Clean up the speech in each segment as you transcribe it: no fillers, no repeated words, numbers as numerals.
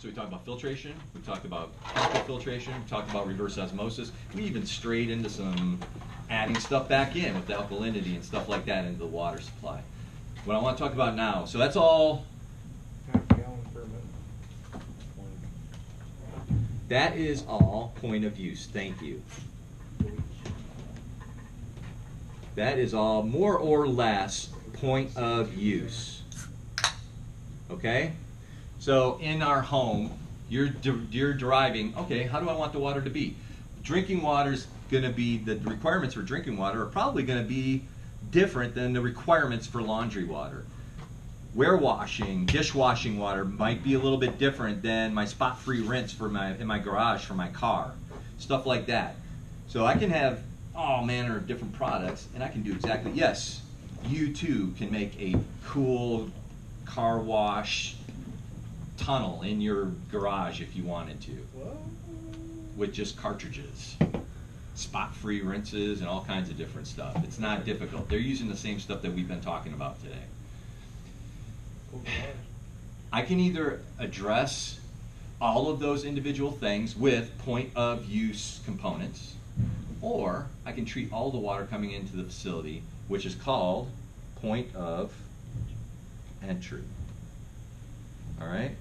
So we talked about filtration, we talked about chemical filtration, we talked about reverse osmosis. We even strayed into some adding stuff back in with the alkalinity and stuff like that into the water supply. What I want to talk about now, so that's all. Half gallon per minute. That is all point of use. Thank you. That is all more or less point of use. Okay? So in our home, you're deriving, okay, how do I want the water to be? Drinking water's going to be, the requirements for drinking water are probably going to be different than the requirements for laundry water. Warewashing, dishwashing water might be a little bit different than my spot-free rinse for in my garage for my car. Stuff like that. So I can have all manner of different products, and I can do exactly, yes, you too can make a cool car wash tunnel in your garage if you wanted to. What? With just cartridges. Spot-free rinses and all kinds of different stuff. It's not difficult. They're using the same stuff that we've been talking about today. I can either address all of those individual things with point of use components, or I can treat all the water coming into the facility, which is called point of entry. All right?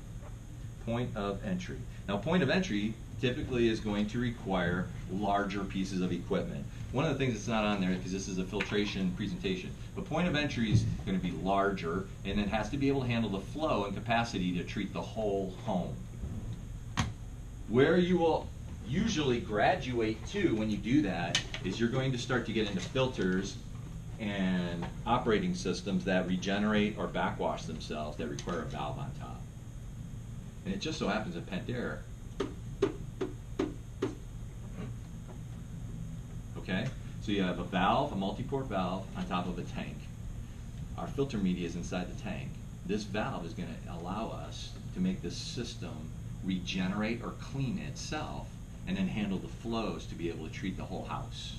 Point of entry. Now, point of entry typically is going to require larger pieces of equipment. One of the things that's not on there, because this is a filtration presentation, but point of entry is going to be larger, and it has to be able to handle the flow and capacity to treat the whole home. Where you will usually graduate to when you do that is you're going to start to get into filters and operating systems that regenerate or backwash themselves that require a valve on top. And it just so happens at Pentair, okay? So you have a valve, a multi-port valve on top of a tank. Our filter media is inside the tank. This valve is going to allow us to make this system regenerate or clean itself and then handle the flows to be able to treat the whole house.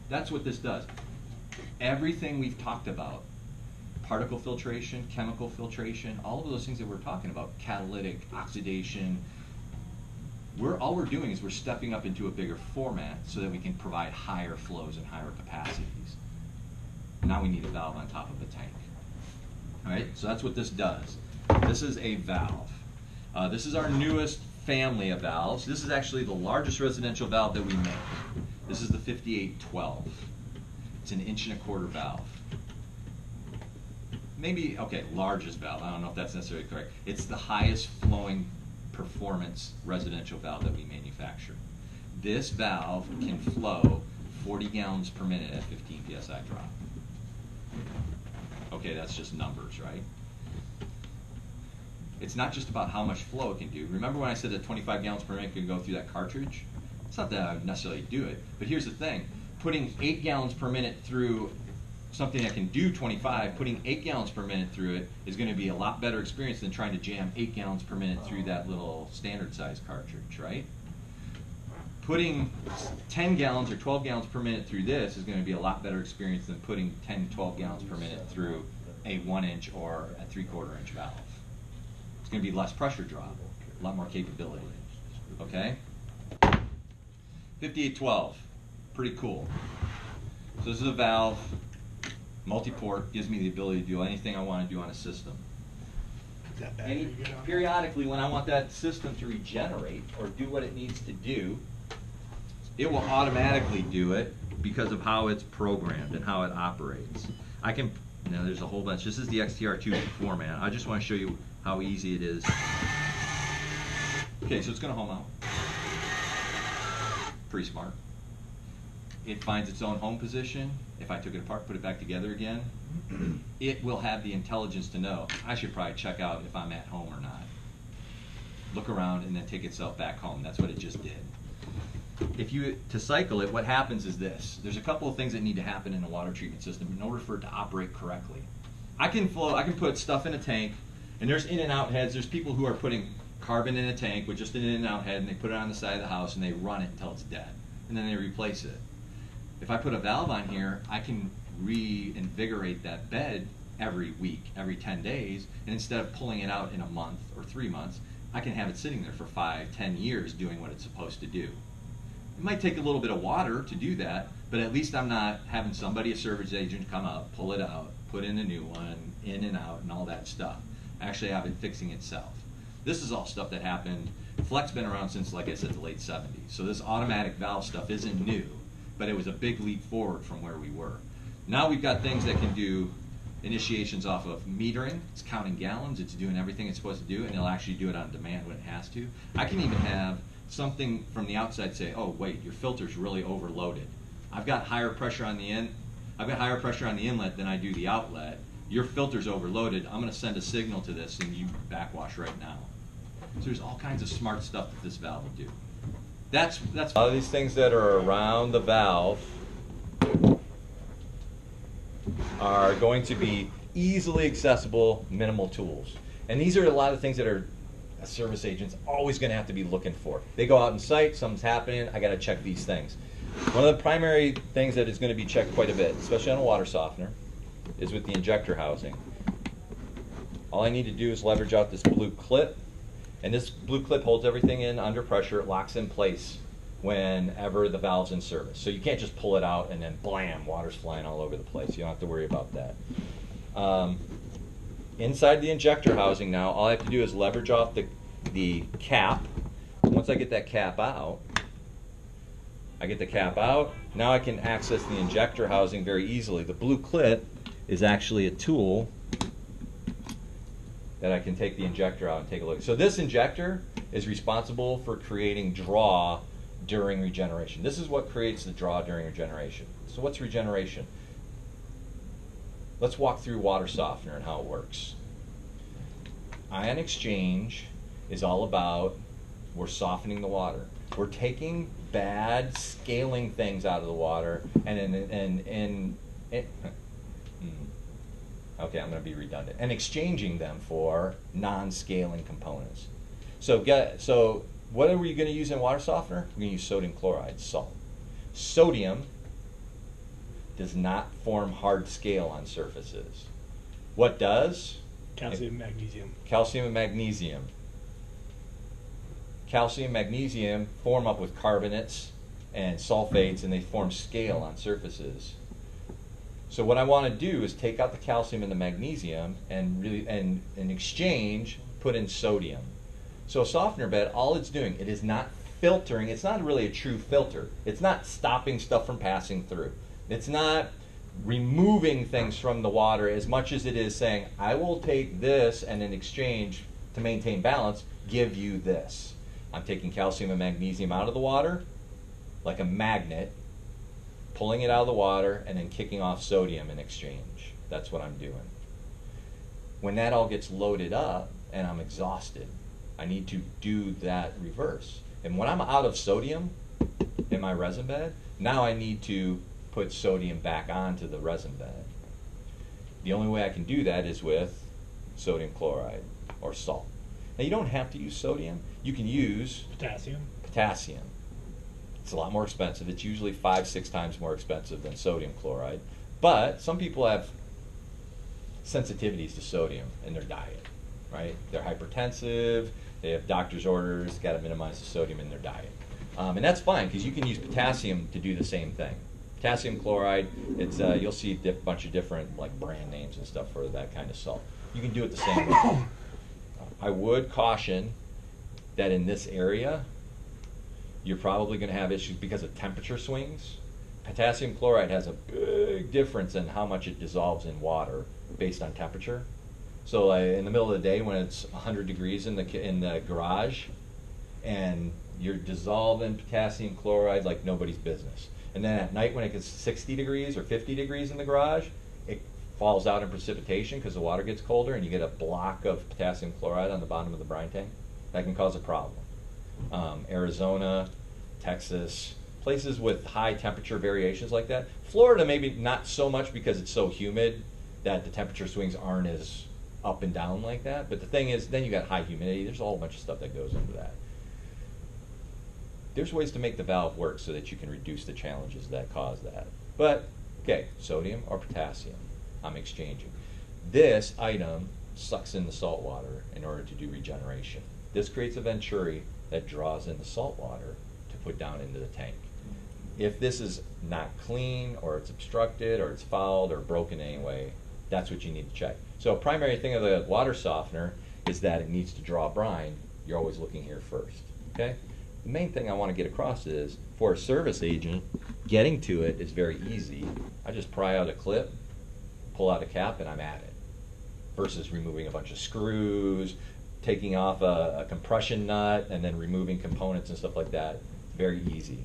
That's what this does. Everything we've talked about, particle filtration, chemical filtration, all of those things that we're talking about, catalytic, oxidation, all we're doing is we're stepping up into a bigger format so that we can provide higher flows and higher capacities. Now we need a valve on top of the tank. All right, so that's what this does. This is a valve. This is our newest family of valves. This is actually the largest residential valve that we make. This is the 5812. It's an 1.25 inch valve. Maybe, okay, largest valve. I don't know if that's necessarily correct. It's the highest flowing performance residential valve that we manufacture. This valve can flow 40 gallons per minute at 15 psi drop. Okay, that's just numbers, right? It's not just about how much flow it can do. Remember when I said that 25 gallons per minute could go through that cartridge? It's not that I would necessarily do it, but here's the thing. Putting 8 gallons per minute through something that can do 25, putting 8 gallons per minute through it is going to be a lot better experience than trying to jam 8 gallons per minute through that little standard size cartridge, right? Putting 10 gallons or 12 gallons per minute through this is going to be a lot better experience than putting 10, 12 gallons per minute through a 1 inch or a 3/4 inch valve. It's going to be less pressure drop, a lot more capability, okay? 5812, pretty cool. So this is a valve, multi-port, gives me the ability to do anything I want to do on a system. Periodically, when I want that system to regenerate or do what it needs to do, it will automatically do it because of how it's programmed and how it operates. I can, now there's a whole bunch. This is the XTR2 format. I just want to show you how easy it is. Okay, so it's going to home out. Pretty smart. It finds its own home position. If I took it apart, put it back together again, it will have the intelligence to know, I should probably check out if I'm at home or not. Look around and then take itself back home. That's what it just did. If you, to cycle it, what happens is this. There's a couple of things that need to happen in a water treatment system in order for it to operate correctly. I can put stuff in a tank, and there's in and out heads. There's people who are putting carbon in a tank with just an in and out head, and they put it on the side of the house and they run it until it's dead, and then they replace it. If I put a valve on here, I can reinvigorate that bed every week, every 10 days, and instead of pulling it out in a month or 3 months, I can have it sitting there for 5, 10 years doing what it's supposed to do. It might take a little bit of water to do that, but at least I'm not having somebody, a service agent, come up, pull it out, put in a new one, in and out, and all that stuff. Actually have it fixing itself. This is all stuff that happened. Fleck's been around since, like I said, the late 70s. So this automatic valve stuff isn't new, but it was a big leap forward from where we were. Now we've got things that can do initiations off of metering. It's counting gallons. It's doing everything it's supposed to do, and it'll actually do it on demand when it has to. I can even have something from the outside say, oh, wait, your filter's really overloaded. I've got higher pressure on the inlet than I do the outlet. Your filter's overloaded. I'm going to send a signal to this, and you backwash right now. So there's all kinds of smart stuff that this valve will do. That's a lot of these things that are around the valve are going to be easily accessible, minimal tools. And these are a lot of things that are a service agent's always going to have to be looking for. They go out on site, something's happening, I got to check these things. One of the primary things that is going to be checked quite a bit, especially on a water softener, is with the injector housing. All I need to do is leverage out this blue clip, and this blue clip holds everything in under pressure. It locks in place whenever the valve's in service. So you can't just pull it out and then blam, water's flying all over the place. You don't have to worry about that. Inside the injector housing now, all I have to do is leverage off the cap. Once I get that cap out, now I can access the injector housing very easily. The blue clip is actually a tool that I can take the injector out and take a look. So this injector is responsible for creating draw during regeneration. This is what creates the draw during regeneration. So what's regeneration? Let's walk through water softener and how it works. Ion exchange is all about, we're softening the water. We're taking bad scaling things out of the water okay, I'm going to be redundant, and exchanging them for non-scaling components. So what are we going to use in water softener? We're going to use sodium chloride, salt. Sodium does not form hard scale on surfaces. What does? Calcium, magnesium. Calcium and magnesium. Calcium and magnesium form up with carbonates and sulfates, and they form scale on surfaces. So what I want to do is take out the calcium and the magnesium and in exchange put in sodium. So a softener bed, all it's doing, it is not filtering. It's not really a true filter. It's not stopping stuff from passing through. It's not removing things from the water as much as it is saying, I will take this and in exchange to maintain balance, give you this. I'm taking calcium and magnesium out of the water like a magnet, pulling it out of the water and then kicking off sodium in exchange. That's what I'm doing. When that all gets loaded up and I'm exhausted, I need to do that reverse. And when I'm out of sodium in my resin bed, now I need to put sodium back onto the resin bed. The only way I can do that is with sodium chloride or salt. Now you don't have to use sodium. You can use potassium. It's a lot more expensive. It's usually 5-6 times more expensive than sodium chloride. But some people have sensitivities to sodium in their diet, right? They're hypertensive, they have doctor's orders, got to minimize the sodium in their diet. And that's fine, because you can use potassium to do the same thing. Potassium chloride, it's you'll see a bunch of different like brand names and stuff for that kind of salt. You can do it the same way. I would caution that in this area, you're probably going to have issues because of temperature swings. Potassium chloride has a big difference in how much it dissolves in water based on temperature. So in the middle of the day when it's 100 degrees in the garage, and you're dissolving potassium chloride like nobody's business. And then at night when it gets 60 degrees or 50 degrees in the garage, it falls out in precipitation because the water gets colder and you get a block of potassium chloride on the bottom of the brine tank. That can cause a problem. Arizona, Texas, places with high temperature variations like that. Florida maybe not so much because it's so humid that the temperature swings aren't as up and down like that. But the thing is, then you got high humidity. There's a whole bunch of stuff that goes into that. There's ways to make the valve work so that you can reduce the challenges that cause that. But, okay, sodium or potassium, I'm exchanging. This item sucks in the salt water in order to do regeneration. This creates a venturi that draws in the salt water to put down into the tank. If this is not clean, or it's obstructed, or it's fouled, or broken anyway, that's what you need to check. So a primary thing of the water softener is that it needs to draw brine. You're always looking here first, okay? The main thing I want to get across is, for a service agent, getting to it is very easy. I just pry out a clip, pull out a cap, and I'm at it. Versus removing a bunch of screws, taking off a compression nut, and then removing components and stuff like that. Very easy.